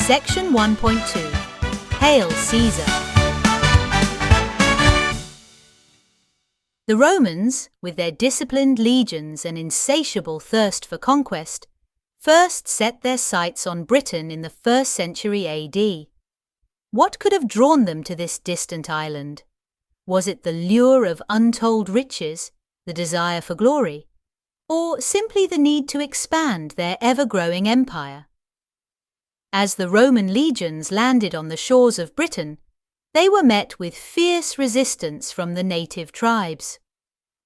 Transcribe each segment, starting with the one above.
Section 1.2. Hail Caesar! The Romans, with their disciplined legions and insatiable thirst for conquest, first set their sights on Britain in the 1st century AD. What could have drawn them to this distant island? Was it the lure of untold riches, the desire for glory, or simply the need to expand their ever-growing empire? As the Roman legions landed on the shores of Britain, they were met with fierce resistance from the native tribes.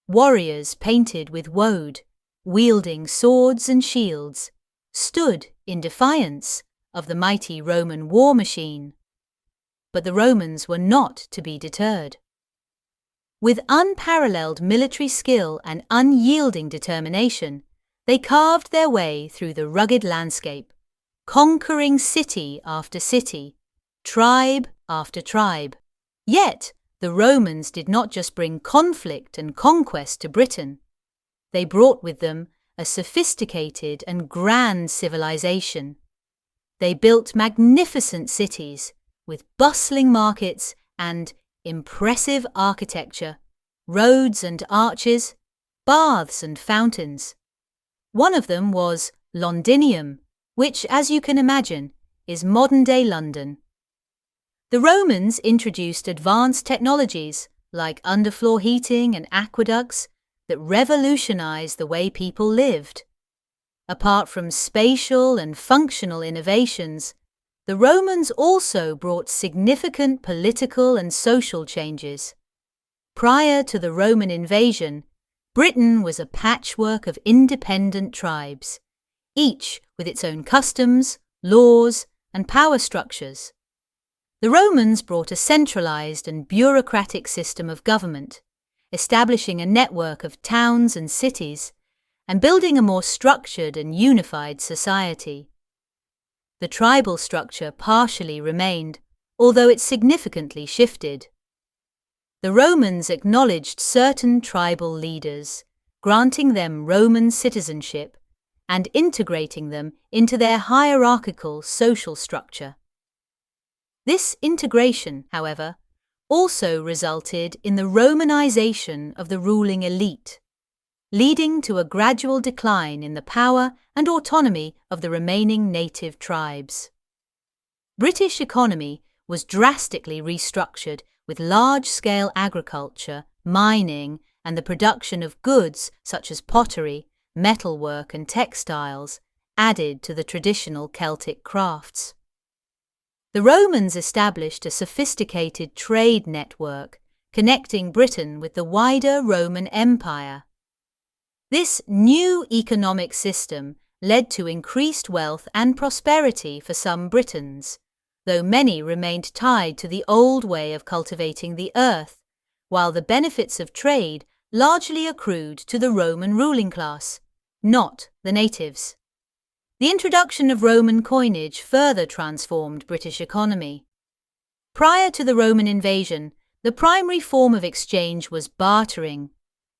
Warriors painted with woad, wielding swords and shields, stood in defiance of the mighty Roman war machine. But the Romans were not to be deterred. With unparalleled military skill and unyielding determination, they carved their way through the rugged landscape, conquering city after city, tribe after tribe. Yet, the Romans did not just bring conflict and conquest to Britain. They brought with them a sophisticated and grand civilization. They built magnificent cities with bustling markets and impressive architecture, roads and arches, baths and fountains. One of them was Londinium, which, as you can imagine, is modern-day London. The Romans introduced advanced technologies like underfloor heating and aqueducts that revolutionized the way people lived. Apart from spatial and functional innovations, the Romans also brought significant political and social changes. Prior to the Roman invasion, Britain was a patchwork of independent tribes, each with its own customs, laws, and power structures. The Romans brought a centralized and bureaucratic system of government, establishing a network of towns and cities, and building a more structured and unified society. The tribal structure partially remained, although it significantly shifted. The Romans acknowledged certain tribal leaders, granting them Roman citizenship and integrating them into their hierarchical social structure. This integration, however, also resulted in the Romanization of the ruling elite, leading to a gradual decline in the power and autonomy of the remaining native tribes. British economy was drastically restructured with large-scale agriculture, mining, and the production of goods such as pottery, metalwork, and textiles added to the traditional Celtic crafts. The Romans established a sophisticated trade network connecting Britain with the wider Roman Empire. This new economic system led to increased wealth and prosperity for some Britons, though many remained tied to the old way of cultivating the earth, while the benefits of trade largely accrued to the Roman ruling class, not the natives. The introduction of Roman coinage further transformed British economy. Prior to the Roman invasion, the primary form of exchange was bartering,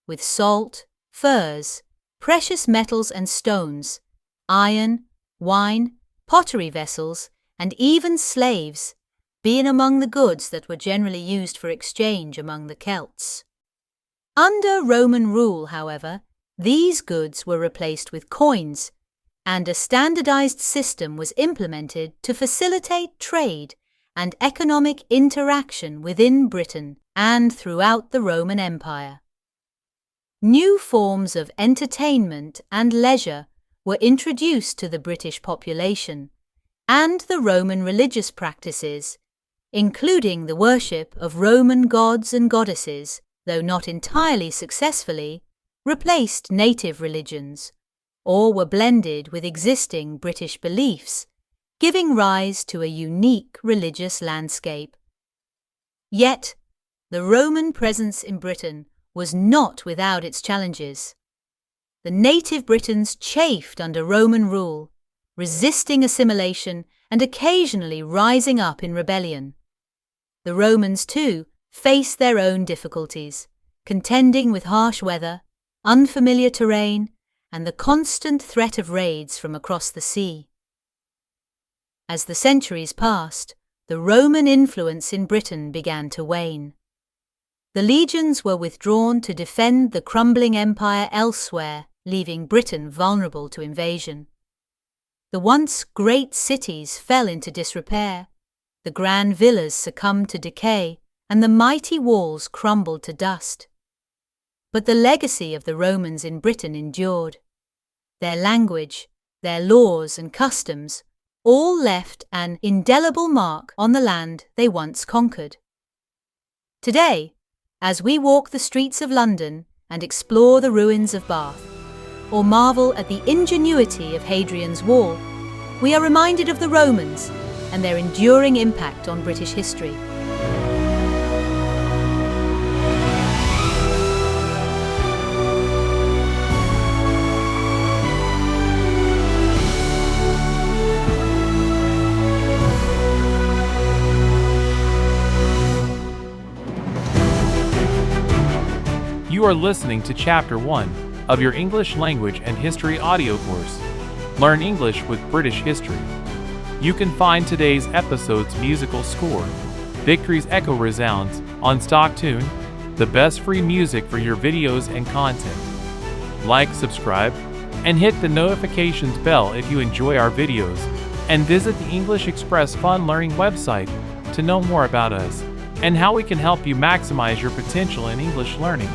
with salt, furs, precious metals and stones, iron, wine, pottery vessels, and even slaves, being among the goods that were generally used for exchange among the Celts. Under Roman rule, however, these goods were replaced with coins, and a standardized system was implemented to facilitate trade and economic interaction within Britain and throughout the Roman Empire. New forms of entertainment and leisure were introduced to the British population, and the Roman religious practices, including the worship of Roman gods and goddesses, though not entirely successfully, replaced native religions, or were blended with existing British beliefs, giving rise to a unique religious landscape. Yet, the Roman presence in Britain was not without its challenges. The native Britons chafed under Roman rule, resisting assimilation and occasionally rising up in rebellion. The Romans, too, faced their own difficulties, contending with harsh weather, unfamiliar terrain, and the constant threat of raids from across the sea. As the centuries passed, the Roman influence in Britain began to wane. The legions were withdrawn to defend the crumbling empire elsewhere, leaving Britain vulnerable to invasion. The once great cities fell into disrepair, the grand villas succumbed to decay, and the mighty walls crumbled to dust. But the legacy of the Romans in Britain endured. Their language, their laws and customs all left an indelible mark on the land they once conquered. Today, as we walk the streets of London and explore the ruins of Bath, or marvel at the ingenuity of Hadrian's Wall, we are reminded of the Romans and their enduring impact on British history. You are listening to Chapter 1 of your English Language and History audio course, Learn English with British History. You can find today's episode's musical score, Victory's Echo Resounds, on Stock Tune, the best free music for your videos and content. Like, subscribe, and hit the notifications bell if you enjoy our videos, and visit the English Express Fun Learning website to know more about us and how we can help you maximize your potential in English learning.